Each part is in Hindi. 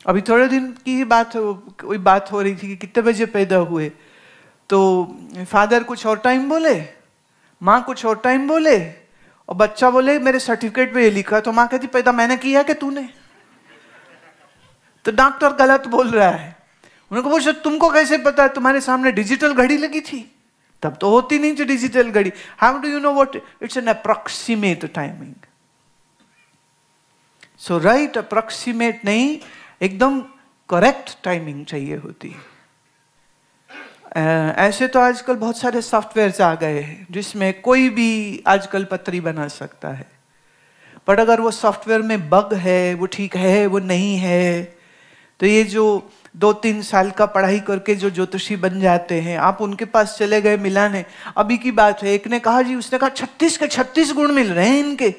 अभी थोड़े दिन की ही बात है, कोई बात हो रही थी कि कितने बजे पैदा हुए, तो फादर कुछ और टाइम बोले, माँ कुछ और टाइम बोले, और बच्चा बोले मेरे सर्टिफिकेट पे ये लिखा, तो माँ कहती पैदा मैंने किया कि तूने? तो डॉक्टर गलत बोल रहा है। उनको पूछो तुमको कैसे पता है? तुम्हारे सामने डिजिटल घड़ी लगी थी? तब तो होती नहीं थी डिजिटल घड़ी। How do you know what? It's an approximate timing. So right approximate नहीं, एकदम करेक्ट टाइमिंग चाहिए होती है। ऐसे तो आजकल बहुत सारे सॉफ्टवेयर्स आ गए हैं जिसमें कोई भी आजकल पत्री बना सकता है, पर अगर वो सॉफ्टवेयर में बग है, वो ठीक है वो नहीं है, तो ये जो 2-3 साल का पढ़ाई करके जो ज्योतिषी बन जाते हैं, आप उनके पास चले गए मिलाने। अभी की बात है, एक ने कहा जी, उसने कहा 36 के 36 गुण मिल रहे हैं इनके।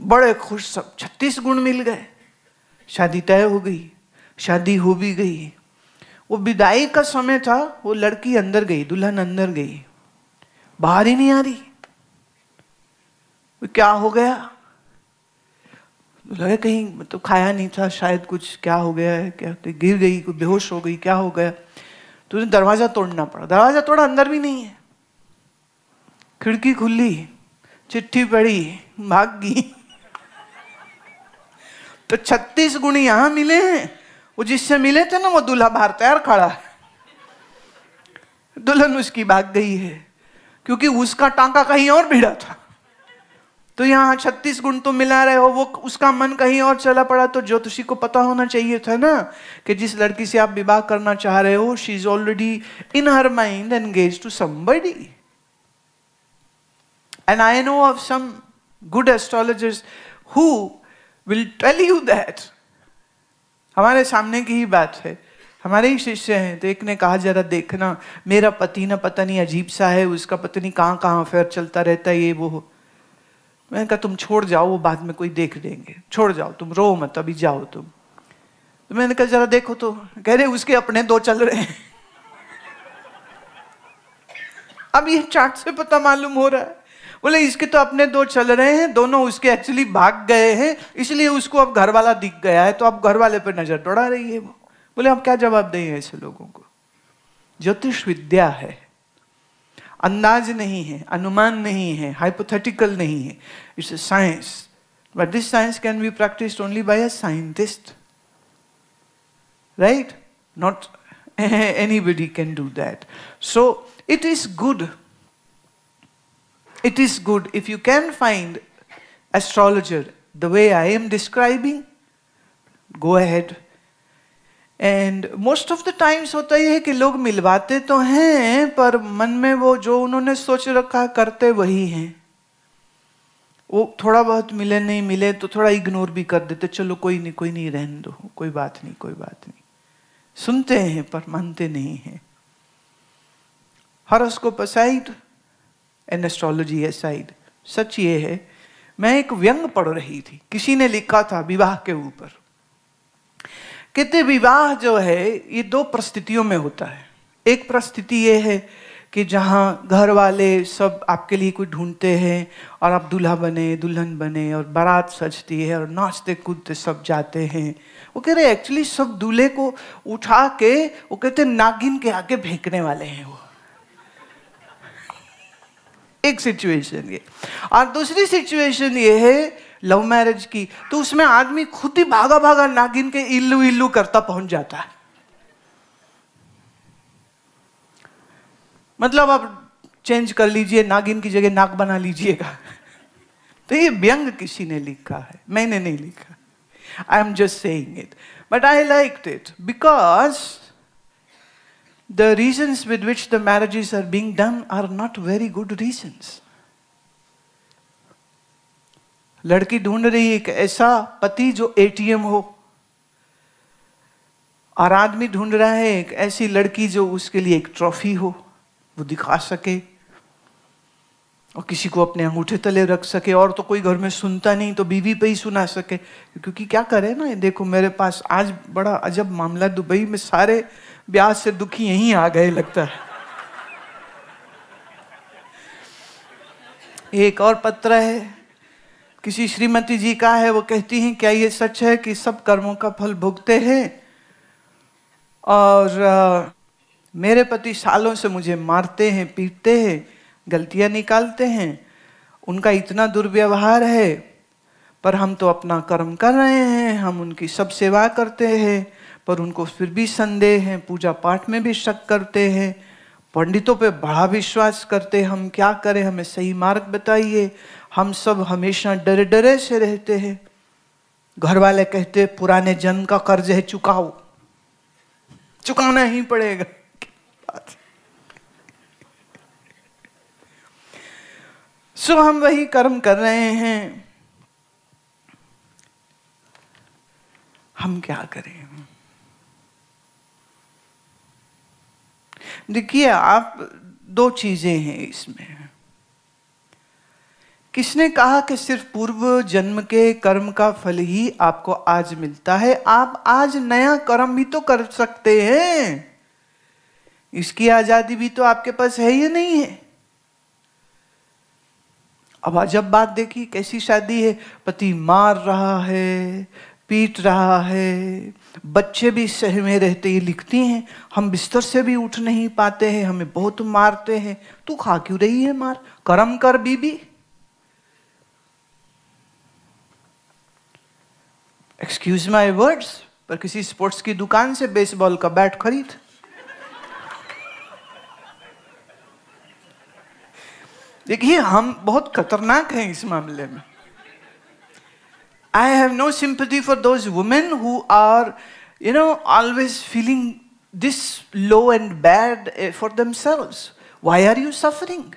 बड़े खुश सब, 36 गुण मिल गए। शादी तय हो गई, शादी हो भी गई। वो विदाई का समय था, वो लड़की अंदर गई, दुल्हन अंदर गई, बाहर ही नहीं आ रही। क्या हो गया? लगे कहीं तो खाया नहीं था शायद, कुछ क्या हो गया है, क्या गिर गई, कुछ बेहोश हो गई, क्या हो गया? तो दरवाजा तोड़ना पड़ा। दरवाजा तोड़ा, अंदर भी नहीं है। खिड़की खुली, चिट्ठी पड़ी, भाग गई। तो 36 गुण यहां मिले हैं, वो जिससे मिले थे ना वो दूल्हा बाहर तैयार खड़ा है, दुल्हन उसकी भाग गई है क्योंकि उसका टांका कहीं और भिड़ा था। तो यहाँ 36 गुण तो मिला रहे हो, वो उसका मन कहीं और चला पड़ा। तो ज्योतिषी को पता होना चाहिए था ना कि जिस लड़की से आप विवाह करना चाह रहे हो, she is already in her mind engage to somebody. And I know of some good astrologers who will tell you that. हमारे सामने की ही बात है, हमारे ही शिष्य हैं। तो एक ने कहा जरा देखना, मेरा पति ना पता नहीं अजीब सा है, उसका पता नहीं कहाँ कहाँ अफेयर चलता रहता है, ये वो। मैंने कहा तुम छोड़ जाओ, वो बाद में कोई देख लेंगे, छोड़ जाओ, तुम रो मत, अभी जाओ तुम। तो मैंने कहा जरा देखो तो, कह रहे उसके अपने 2 चल रहे हैं। अब ये चार्ट से पता मालूम हो रहा है। बोले इसके तो अपने 2 चल रहे हैं, दोनों उसके एक्चुअली भाग गए हैं, इसलिए उसको अब घर वाला दिख गया है, तो अब घर वाले पर नजर दौड़ा रही है वो। बोले अब क्या जवाब दें ऐसे लोगों को? ज्योतिष विद्या है, अंदाज नहीं है, अनुमान नहीं है, हाइपोथेटिकल नहीं है। It's a science, but this science can be practised only by a scientist, right? Not anybody can do that. So it is good, it is good if you can find astrologer the way I am describing, go ahead. And most of the times होता ही है कि लोग मिलवाते तो हैं, पर मन में वो जो उन्होंने सोच रखा करते वही हैं। वो थोड़ा बहुत मिले नहीं मिले तो थोड़ा इग्नोर भी कर देते, चलो कोई नहीं रहने दो, कोई बात नहीं। सुनते हैं पर मानते नहीं हैं। Horoscope aside and astrology aside, सच ये है, मैं एक व्यंग पढ़ रही थी, किसी ने लिखा था विवाह के ऊपर। कहते विवाह जो है ये 2 परिस्थितियों में होता है। एक परिस्थिति ये है कि जहाँ घर वाले सब आपके लिए कोई ढूंढते हैं और आप दूल्हा बने, दुल्हन बने, और बारात सजती है और नाचते कूदते सब जाते हैं। वो कह रहे एक्चुअली सब दूल्हे को उठा के वो कहते नागिन के आगे फेंकने वाले हैं वो। एक सिचुएशन ये। और दूसरी सिचुएशन ये है लव मैरिज की, तो उसमें आदमी खुद ही भागा भागा नागिन के इल्लू इल्लू करता पहुंच जाता है। मतलब आप चेंज कर लीजिए, नागिन की जगह नाग बना लीजिएगा। तो ये व्यंग किसी ने लिखा है, मैंने नहीं लिखा। I am just saying it, but I liked it because the reasons with which the marriages are being done are not very good reasons. लड़की ढूंढ रही है एक ऐसा पति जो ATM हो, और आदमी ढूंढ रहा है एक ऐसी लड़की जो उसके लिए एक ट्रॉफी हो, वो दिखा सके और किसी को अपने अंगूठे तले रख सके, और तो कोई घर में सुनता नहीं तो बीवी पे ही सुना सके। क्योंकि क्या करे ना, देखो मेरे पास आज बड़ा अजब मामला, दुबई में सारे ब्याह से दुखी यहीं आ गए लगता है। एक और पत्र है, किसी श्रीमती जी का है, वो कहती हैं क्या ये सच है कि सब कर्मों का फल भुगते हैं? और मेरे पति सालों से मुझे मारते हैं, पीटते हैं, गलतियां निकालते हैं, उनका इतना दुर्व्यवहार है, पर हम तो अपना कर्म कर रहे हैं, हम उनकी सब सेवा करते हैं, पर उनको फिर भी संदेह है, पूजा पाठ में भी शक करते हैं, पंडितों पे बड़ा विश्वास करते हैं, हम क्या करें, हमें सही मार्ग बताइए, हम सब हमेशा डरे डरे से रहते हैं। घर वाले कहते पुराने जन्म का कर्ज है, चुकाओ, चुकाना ही पड़ेगा। सो हम वही कर्म कर रहे हैं, हम क्या करें? देखिए, आप दो चीजें हैं इसमें। किसने कहा कि सिर्फ पूर्व जन्म के कर्म का फल ही आपको आज मिलता है? आप आज नया कर्म भी तो कर सकते हैं, इसकी आजादी भी तो आपके पास है या नहीं है? अब जब बात देखी, कैसी शादी है, पति मार रहा है, पीट रहा है, बच्चे भी सह में रहते ही लिखती हैं, हम बिस्तर से भी उठ नहीं पाते हैं, हमें बहुत मारते हैं। तू खा क्यों रही है मार? कर्म कर बीबी। एक्सक्यूज माय वर्ड्स, पर किसी स्पोर्ट्स की दुकान से बेसबॉल का बैट खरीद। देखिए, हम बहुत खतरनाक हैं इस मामले में। I have no sympathy for those women who are, always feeling this low and bad for themselves. Why are you suffering?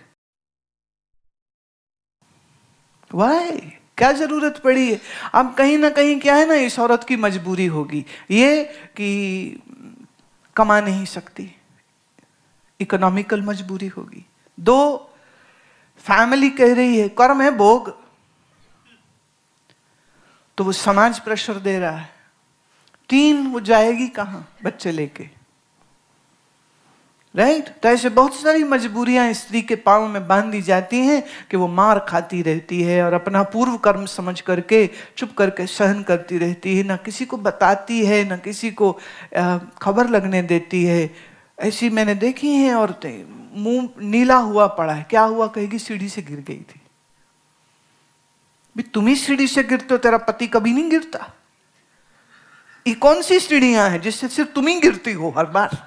Why? क्या जरूरत पड़ी है? अब कहीं ना कहीं क्या है ना, इस औरत की मजबूरी होगी ये कि कमा नहीं सकती, इकोनॉमिकल मजबूरी होगी। दो, फैमिली कह रही है कर्म है भोग, तो वो समाज प्रेशर दे रहा है। तीन, वो जाएगी कहां बच्चे लेके? राइट? तो ऐसे बहुत सारी मजबूरियां स्त्री के पांव में बांधी जाती हैं कि वो मार खाती रहती है और अपना पूर्व कर्म समझ करके चुप करके सहन करती रहती है, ना किसी को बताती है, ना किसी को खबर लगने देती है। ऐसी मैंने देखी हैं औरतें, मुंह नीला हुआ पड़ा है, क्या हुआ कहेगी सीढ़ी से गिर गई थी। भी तुम ही सीढ़ी से गिरते हो, तेरा पति कभी नहीं गिरता। ये कौन सी सीढ़ियां हैं जिससे सिर्फ तुम ही गिरती हो हर बार?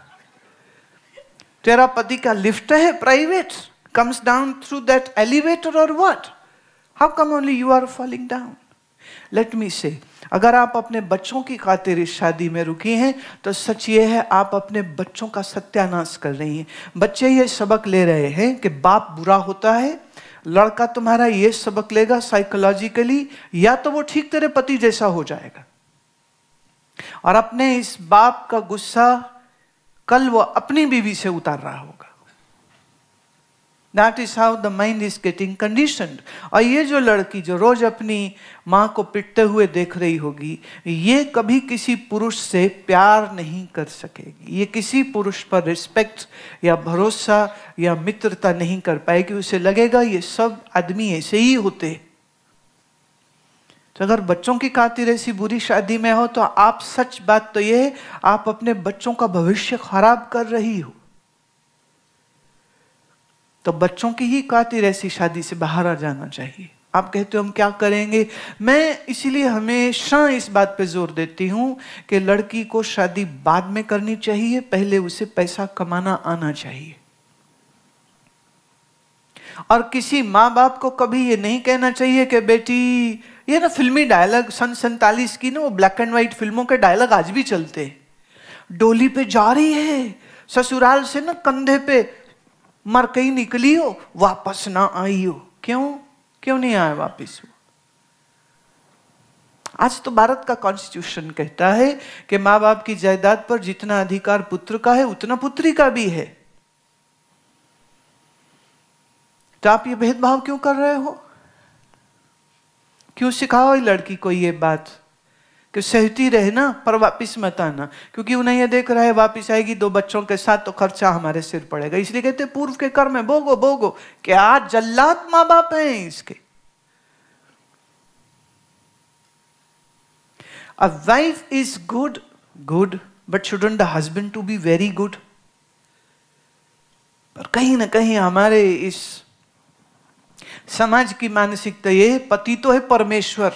तेरा पति का लिफ्ट है private, comes down through that elevator और what? How come only you are falling down? Let me say, अगर आप अपने बच्चों की खातिर इस शादी में रुकी हैं तो सच ये है आप अपने बच्चों का सत्यानाश कर रही हैं। बच्चे ये सबक ले रहे हैं कि बाप बुरा होता है, लड़का तुम्हारा ये सबक लेगा साइकोलॉजिकली, या तो वो ठीक तेरे पति जैसा हो जाएगा और अपने इस बाप का गुस्सा कल वो अपनी बीवी से उतार रहा होगा। That is how the mind is getting conditioned. और ये जो लड़की जो रोज अपनी माँ को पिटते हुए देख रही होगी, ये कभी किसी पुरुष से प्यार नहीं कर सकेगी, ये किसी पुरुष पर रिस्पेक्ट या भरोसा या मित्रता नहीं कर पाएगी। उसे लगेगा ये सब आदमी ऐसे ही होते। तो अगर बच्चों की खातिर ऐसी बुरी शादी में हो तो आप, सच बात तो ये है, आप अपने बच्चों का भविष्य खराब कर रही हो। तो बच्चों की ही खातिर ऐसी शादी से बाहर आ जाना चाहिए। आप कहते हो हम क्या करेंगे? मैं इसीलिए हमेशा इस बात पे जोर देती हूं कि लड़की को शादी बाद में करनी चाहिए, पहले उसे पैसा कमाना आना चाहिए। और किसी माँ बाप को कभी ये नहीं कहना चाहिए कि बेटी, ये ना फिल्मी डायलॉग सन 47 की ना, वो ब्लैक एंड व्हाइट फिल्मों के डायलॉग आज भी चलते हैं। डोली पे जा रही है, ससुराल से ना कंधे पे मर कहीं निकली हो, वापस ना आई हो। क्यों नहीं आया वापस? आज तो भारत का कॉन्स्टिट्यूशन कहता है कि माँ बाप की जायदाद पर जितना अधिकार पुत्र का है उतना पुत्री का भी है। तो आप ये भेदभाव क्यों कर रहे हो? क्यों सिखाओ लड़की को ये बात कि सहती रहे ना, पर वापिस मत आना, क्योंकि उन्हें ये देख रहा है वापिस आएगी 2 बच्चों के साथ तो खर्चा हमारे सिर पड़ेगा। इसलिए कहते पूर्व के कर्म है, भोगो भोगो। क्या जल्लाद माँ बाप हैं इसके। A wife is good, but shouldn't the husband to be very good? पर कहीं ना कहीं हमारे इस समाज की मानसिकता ये, पति तो है परमेश्वर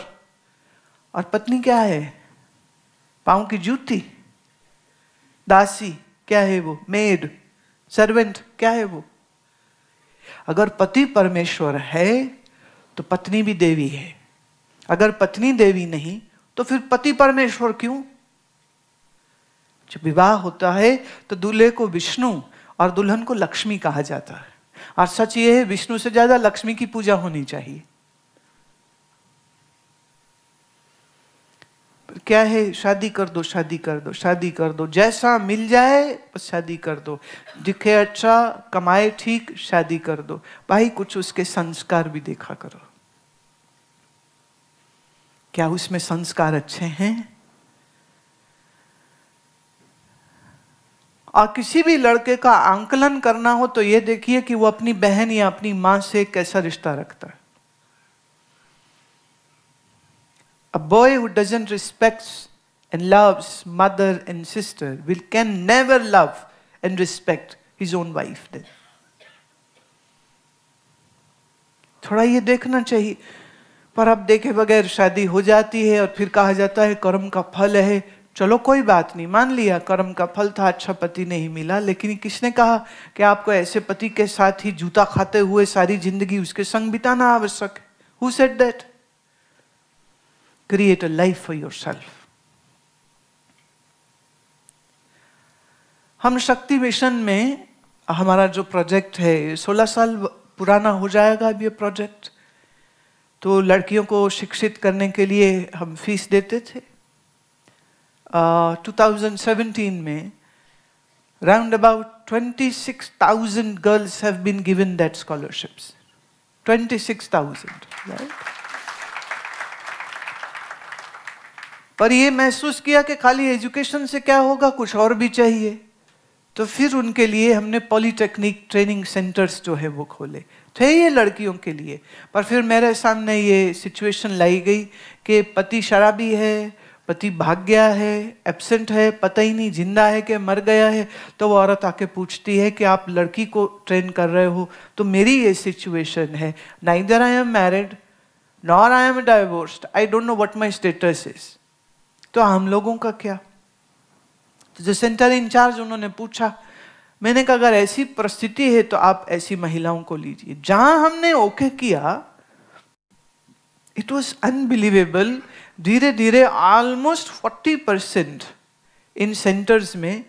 और पत्नी क्या है? पांव की जूती, दासी, क्या है वो? मेड, सर्वेंट, क्या है वो? अगर पति परमेश्वर है तो पत्नी भी देवी है। अगर पत्नी देवी नहीं तो फिर पति परमेश्वर क्यों? जब विवाह होता है तो दूल्हे को विष्णु और दुल्हन को लक्ष्मी कहा जाता है, और सच ये है विष्णु से ज्यादा लक्ष्मी की पूजा होनी चाहिए। पर क्या है? शादी कर दो, शादी कर दो, शादी कर दो, जैसा मिल जाए बस शादी कर दो, दिखे अच्छा, कमाए ठीक, शादी कर दो। भाई कुछ उसके संस्कार भी देखा करो, क्या उसमें संस्कार अच्छे हैं? और किसी भी लड़के का आंकलन करना हो तो यह देखिए कि वो अपनी बहन या अपनी मां से कैसा रिश्ता रखता है। A boy who doesn't respect and loves mother and sister can never love and respect his own wife then. थोड़ा ये देखना चाहिए। पर अब देखे बगैर शादी हो जाती है और फिर कहा जाता है कर्म का फल है। चलो कोई बात नहीं, मान लिया कर्म का फल था, अच्छा पति नहीं मिला, लेकिन किसने कहा कि आपको ऐसे पति के साथ ही जूता खाते हुए सारी जिंदगी उसके संग बिताना आवश्यक है? Who said that? Create a life for yourself. हम शक्ति मिशन में हमारा जो प्रोजेक्ट है 16 साल पुराना हो जाएगा अब ये प्रोजेक्ट। तो लड़कियों को शिक्षित करने के लिए हम फीस देते थे। 2017 में round about 26,000 girls have been given that scholarships. 26,000, right? पर ये महसूस किया कि खाली एजुकेशन से क्या होगा, कुछ और भी चाहिए। तो फिर उनके लिए हमने पॉलीटेक्निक ट्रेनिंग सेंटर्स जो है वो खोले थे ये लड़कियों के लिए। पर फिर मेरे सामने ये सिचुएशन लाई गई कि पति शराबी है, पति भाग गया है, एब्सेंट है, पता ही नहीं जिंदा है कि मर गया है। तो वो औरत आके पूछती है कि आप लड़की को ट्रेन कर रहे हो, तो मेरी ये सिचुएशन है, neither I am married nor I am divorced, I don't know what my status is. तो हम लोगों का क्या? तो जो सेंटर इंचार्ज उन्होंने पूछा, मैंने कहा अगर ऐसी परिस्थिति है तो आप ऐसी महिलाओं को लीजिए। जहां हमने ओके किया, इट वॉज अनबिलीवेबल, धीरे धीरे ऑलमोस्ट 40% इन सेंटर्स में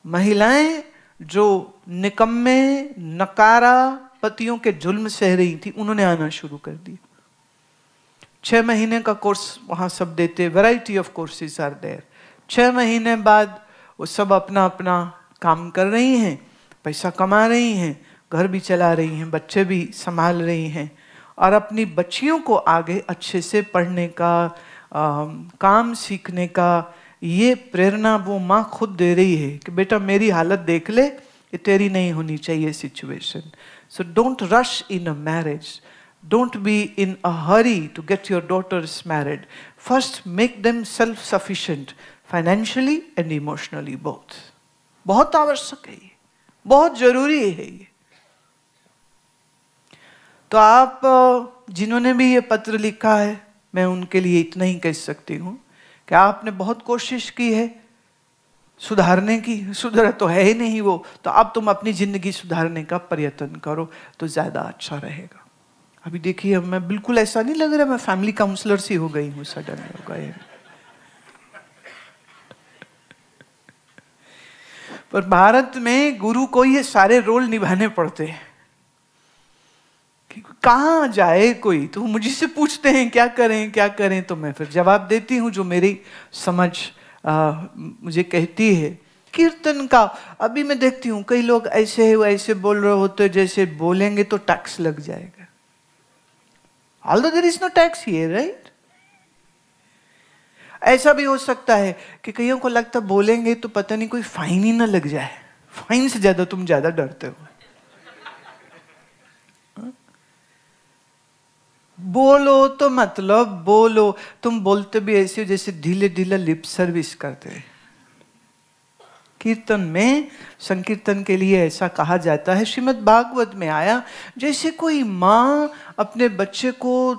महिलाएं जो निकम्मे नकारा पतियों के जुल्म सह रही थी, उन्होंने आना शुरू कर दिया। 6 महीने का कोर्स वहां सब देते, variety of courses are there. 6 महीने बाद वो सब अपना अपना काम कर रही हैं, पैसा कमा रही हैं, घर भी चला रही हैं, बच्चे भी संभाल रही हैं, और अपनी बच्चियों को आगे अच्छे से पढ़ने का, काम सीखने का ये प्रेरणा वो माँ खुद दे रही है कि बेटा मेरी हालत देख ले, ये तेरी नहीं होनी चाहिए situation. So don't rush in a marriage, don't be in a hurry to get your daughters married. First make them self-sufficient financially and emotionally both. बहुत आवश्यक है ये, बहुत जरूरी है ये। तो आप जिन्होंने भी ये पत्र लिखा है, मैं उनके लिए इतना ही कह सकती हूँ कि आपने बहुत कोशिश की है सुधारने की, सुधरा तो है ही नहीं वो, तो अब तुम अपनी जिंदगी सुधारने का प्रयत्न करो तो ज्यादा अच्छा रहेगा। अभी देखिए मैं बिल्कुल ऐसा नहीं लग रहा मैं फैमिली काउंसलर सी हो गई हूँ, सडन हो गए। पर भारत में गुरु को ये सारे रोल निभाने पड़ते हैं। कहाँ जाए कोई, तो मुझसे पूछते हैं क्या करें क्या करें, तो मैं फिर जवाब देती हूँ जो मेरी समझ मुझे कहती है। कीर्तन का अभी मैं देखती हूँ कई लोग ऐसे ऐसे बोल रहे होते जैसे बोलेंगे तो टैक्स लग जाएगा। Although there is no tax here, right? ऐसा भी हो सकता है कि कईयों को लगता बोलेंगे तो पता नहीं कोई फाइन ही ना लग जाए, फाइन से ज्यादा तुम ज्यादा डरते हो। बोलो तो मतलब बोलो। तुम बोलते भी ऐसे हो जैसे ढीले ढीला लिप सर्विस करते हैं। कीर्तन में, संकीर्तन के लिए ऐसा कहा जाता है, श्रीमद् भागवत में आया, जैसे कोई माँ अपने बच्चे को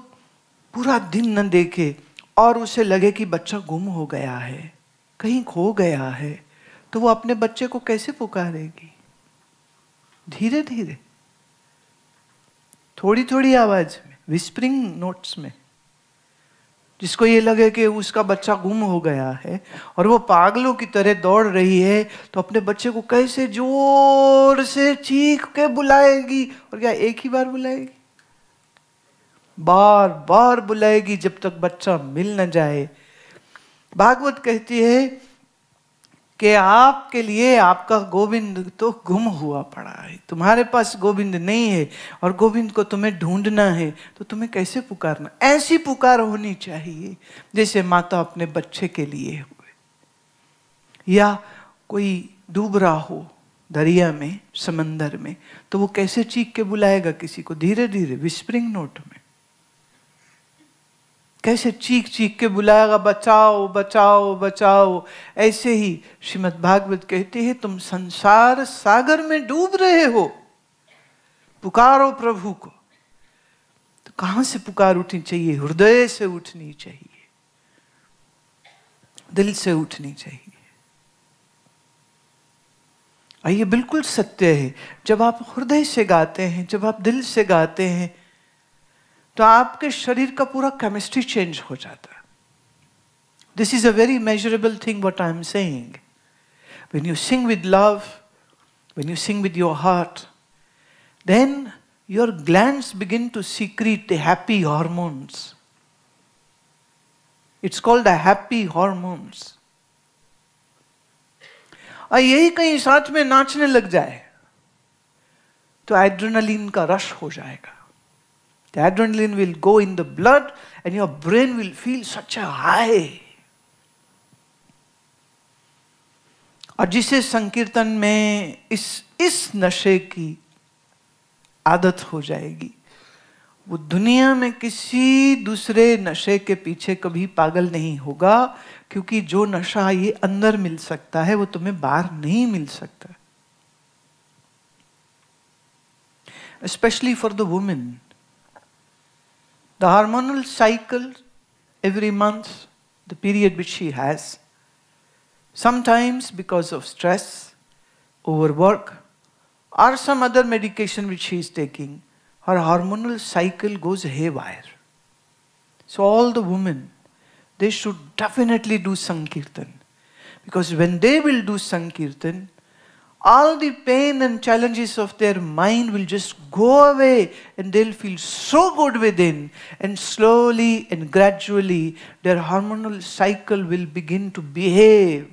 पूरा दिन न देखे और उसे लगे कि बच्चा गुम हो गया है, कहीं खो गया है, तो वो अपने बच्चे को कैसे पुकारेगी? धीरे धीरे, थोड़ी थोड़ी आवाज में, विस्परिंग नोट्स में। जिसको ये लगे कि उसका बच्चा गुम हो गया है और वो पागलों की तरह दौड़ रही है, तो अपने बच्चे को कैसे जोर से चीख के बुलाएगी। और क्या एक ही बार बुलाएगी? बार बार बुलाएगी जब तक बच्चा मिल न जाए। भागवत कहती है कि आपके लिए आपका गोविंद तो गुम हुआ पड़ा है, तुम्हारे पास गोविंद नहीं है और गोविंद को तुम्हें ढूंढना है, तो तुम्हें कैसे पुकारना? ऐसी पुकार होनी चाहिए जैसे माता अपने बच्चे के लिए हुए। या कोई डूब रहा हो दरिया में, समंदर में, तो वो कैसे चीख के बुलाएगा किसी को? धीरे धीरे, विस्परिंग नोट में। कैसे चीख चीख के बुलाएगा, बचाओ बचाओ बचाओ। ऐसे ही श्रीमद् भागवत कहती है, तुम संसार सागर में डूब रहे हो, पुकारो प्रभु को। तो कहां से पुकार उठनी चाहिए? हृदय से उठनी चाहिए, दिल से उठनी चाहिए। और ये बिल्कुल सत्य है, जब आप हृदय से गाते हैं, जब आप दिल से गाते हैं, तो आपके शरीर का पूरा केमिस्ट्री चेंज हो जाता है। This is a very measurable thing what I am saying. When you sing with love, when you sing with your heart, then your glands begin to secrete the happy hormones. It's called the happy hormones. और यही कहीं साथ में नाचने लग जाए तो एड्रेनलिन का रश हो जाएगा। The adrenaline will go in the blood and your brain will feel such a high. और जिसे संकीर्तन में इस नशे की आदत हो जाएगी, वो दुनिया में किसी दूसरे नशे के पीछे कभी पागल नहीं होगा, क्योंकि जो नशा ये अंदर मिल सकता है वो तुम्हें बाहर नहीं मिल सकता। Especially for the women. The hormonal cycle, every month, the period which she has, sometimes because of stress, overwork, or some other medication which she is taking, her hormonal cycle goes haywire. So all the women, they should definitely do Sankirtan. Because when they will do Sankirtan, all the pain and challenges of their mind will just go away and they'll feel so good within, and slowly and gradually their hormonal cycle will begin to behave